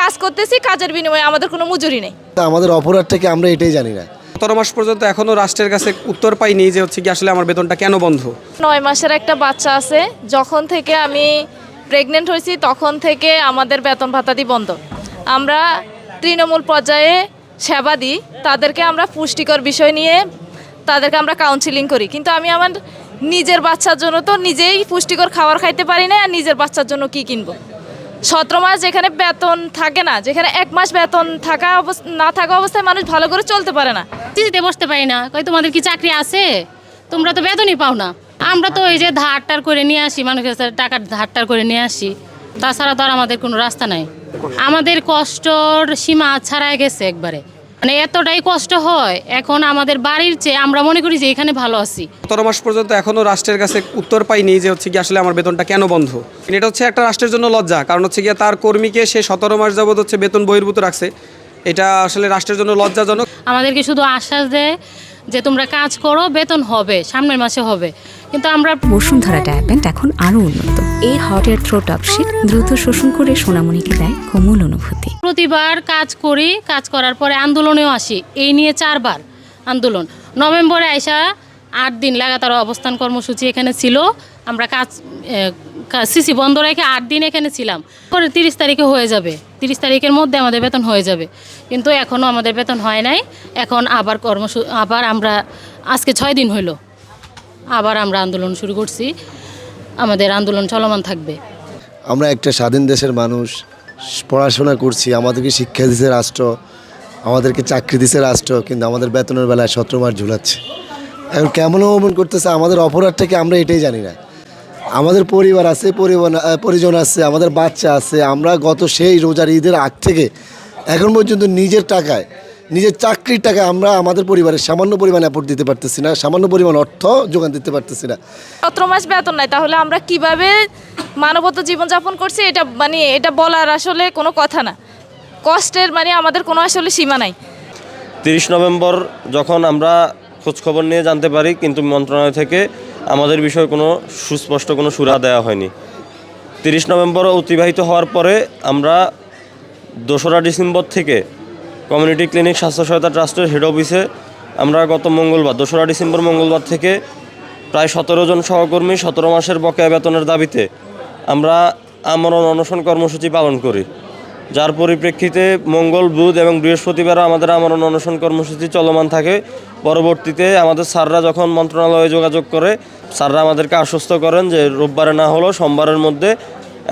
কাজ করতেছি, কাজের বিনিময়ে আমাদের কোনো মজুরি নেই। আমাদের অপরাধটা কি আমরা এটাই জানি না। 17 মাস পর্যন্ত এখনো রাষ্ট্রের কাছে উত্তর পাইনি যে হচ্ছে কি আসলে আমার বেতনটা কেন বন্ধ। 9 মাসের একটা বাচ্চা আছে, যখন থেকে আমি প্রেগনেন্ট হয়েছি তখন থেকে আমাদের বেতন ভাতাদি বন্ধ। আমরা তৃণমূল পর্যায়ে সেবা দিই, তাদেরকে আমরা পুষ্টিকর বিষয় নিয়ে তাদেরকে আমরা কাউন্সিলিং করি, কিন্তু আমি আমার নিজের বাচ্চার জন্য তো নিজেই পুষ্টিকর খাবার খাইতে পারি না, আর নিজের বাচ্চার জন্য কি কিনবো। 17 মাস যেখানে বেতন থাকে না, যেখানে 1 মাস বেতন না থাকা অবস্থায় মানুষ ভালো করে চলতে পারে না। চিঠিতে বসতে পারি না, কই তোমাদের কি চাকরি আছে, তোমরা তো বেতনই পাও না। আমরা তো ওই যে ধারটার করে নিয়ে আসি, মানুষের কাছে টাকার ধারটার করে নিয়ে আসি, তাছাড়া তো আর আমাদের কোনো রাস্তা নাই। আমাদের কষ্টর সীমা ছাড়াই গেছে একবারে, মানে এতটাই কষ্ট হয় এখন আমাদের বাড়ির চেয়ে আমরা মনে করি যে এখানে ভালো আছি। 17 মাস পর্যন্ত এখনো রাষ্ট্রের কাছে উত্তর পাইনি যে হচ্ছে কি আসলে আমার বেতনটা কেন বন্ধ। এটা হচ্ছে একটা রাষ্ট্রের জন্য লজ্জা, কারণ হচ্ছে গিয়ে তার কর্মীকে সে 17 মাস যাবত হচ্ছে বেতন বহির্ভূত রাখছে। এটা আসলে রাষ্ট্রের জন্য লজ্জাজনক। আমাদেরকে শুধু আশ্বাস দেয় যে তোমরা কাজ করো, বেতন হবে, সামনের মাসে হবে, কিন্তু আমরা বসুন্ধরা ডায়াপেন্ট এখন আরো উন্নত। এই হট এয়ার থ্রো টপশিট দ্রুত শোষণ করে সোনামণিকে দেয় কোমল অনুভূতি। প্রতিবার কাজ করি, কাজ করার পরে আন্দোলনেও আসি, এই নিয়ে 4 বার আন্দোলন। নভেম্বরে আইসা 8 দিন লাগাতার অবস্থান কর্মসূচি এখানে ছিল। আমরা সিসি বন্ধ রেখে 8 দিন এখানে ছিলাম। পরে 30 তারিখে হয়ে যাবে, 30 তারিখের মধ্যে আমাদের বেতন হয়ে যাবে, কিন্তু এখনও আমাদের বেতন হয় নাই। এখন আবার আমরা আজকে 6 দিন হইল, আবার আমরা আন্দোলন শুরু করছি। আমাদের আন্দোলন চলমান থাকবে। আমরা একটা স্বাধীন দেশের মানুষ, পড়াশোনা করছি, আমাদেরকে শিক্ষা দিচ্ছে রাষ্ট্র, আমাদেরকে চাকরি দিচ্ছে রাষ্ট্র, কিন্তু আমাদের বেতনের বেলায় 17 মাস ঝুলাচ্ছে। এখন কেমন অবমান করতেছে, আমাদের অপরাধটা কি আমরা এটাই জানি না। আমাদের পরিবার আছে, পরিজন আছে, আমাদের বাচ্চা আছে। আমরা গত সেই রোজার ঈদের আগ থেকে এখন পর্যন্ত নিজের টাকায়, নিজের চাকরির টাকায় আমরা আমাদের পরিবারের সামান্য পরিমাণ অ্যাপোর্ট দিতে পারতেছি না, সামান্য পরিমাণ অর্থ যোগান দিতে পারতেছি না। 17 মাস বেতন নাই, তাহলে আমরা কিভাবে মানবত জীবনযাপন করছি এটা বলার আসলে কোনো কথা না। কষ্টের আমাদের কোনো আসলে সীমা নাই। 30 নভেম্বর যখন আমরা খোঁজখবর নিয়ে জানতে পারি, কিন্তু মন্ত্রণালয় থেকে আমাদের বিষয়ে কোনো সুস্পষ্ট কোনো সুরা দেওয়া হয়নি। 30 নভেম্বর অতিবাহিত হওয়ার পরে আমরা 2রা ডিসেম্বর থেকে কমিউনিটি ক্লিনিক স্বাস্থ্য সহায়তা ট্রাস্টের হেড অফিসে আমরা গত মঙ্গলবার 2রা ডিসেম্বর মঙ্গলবার থেকে প্রায় 17 জন সহকর্মী 17 মাসের বকেয়া বেতনের দাবিতে আমরা আমরণ অনশন কর্মসূচি পালন করি, যার পরিপ্রেক্ষিতে মঙ্গল, বুধ এবং বৃহস্পতিবারও আমাদের আমরণ অনশন কর্মসূচি চলমান থাকে। পরবর্তীতে আমাদের স্যাররা যখন মন্ত্রণালয়ে যোগাযোগ করে, স্যাররা আমাদেরকে আশ্বস্ত করেন যে রোববারে না হলেও সোমবারের মধ্যে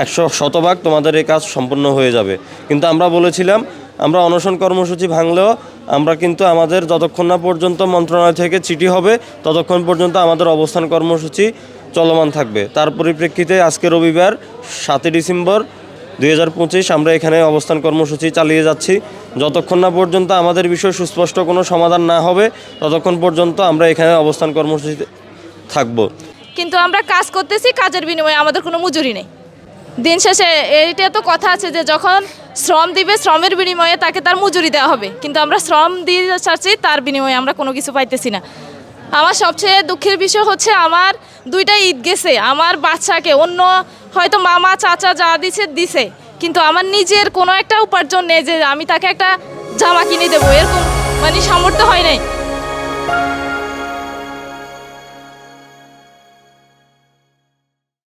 100% তোমাদের এই কাজ সম্পূর্ণ হয়ে যাবে। কিন্তু আমরা বলেছিলাম আমরা অনশন কর্মসূচি ভাঙলেও আমরা কিন্তু আমাদের যতক্ষণ না পর্যন্ত মন্ত্রণালয় থেকে চিঠি হবে ততক্ষণ পর্যন্ত আমাদের অবস্থান কর্মসূচি চলমান থাকবে। তার পরিপ্রেক্ষিতে আজকে রবিবার 7 ডিসেম্বর 2025 আমরা এখানে অবস্থান কর্মসূচি চালিয়ে যাচ্ছি। যতক্ষণ না পর্যন্ত আমাদের বিষয় সুস্পষ্ট কোনো সমাধান না হবে ততক্ষণ পর্যন্ত আমরা এখানে অবস্থান কর্মসূচিতে থাকব। কিন্তু আমরা কাজ করতেছি, কাজের বিনিময়ে আমাদের কোনো মজুরি নেই। দিন শেষে এইটা তো কথা আছে যে যখন শ্রম দিবে, শ্রমের বিনিময়ে তাকে তার মজুরি দেওয়া হবে, কিন্তু আমরা শ্রম দিয়ে চাচ্ছি, তার বিনিময়ে আমরা কোনো কিছু পাইতেছি না। আমার সবচেয়ে দুঃখের বিষয় হচ্ছে আমার 2টা ঈদ গেছে, আমার বাচ্চাকে অন্য হয়তো মামা চাচা যা দিছে, কিন্তু আমার নিজের কোনো একটা উপার্জন নেই যে আমি তাকে একটা জামা কিনে দেবো, এরকম সামর্থ্য হয় নাই।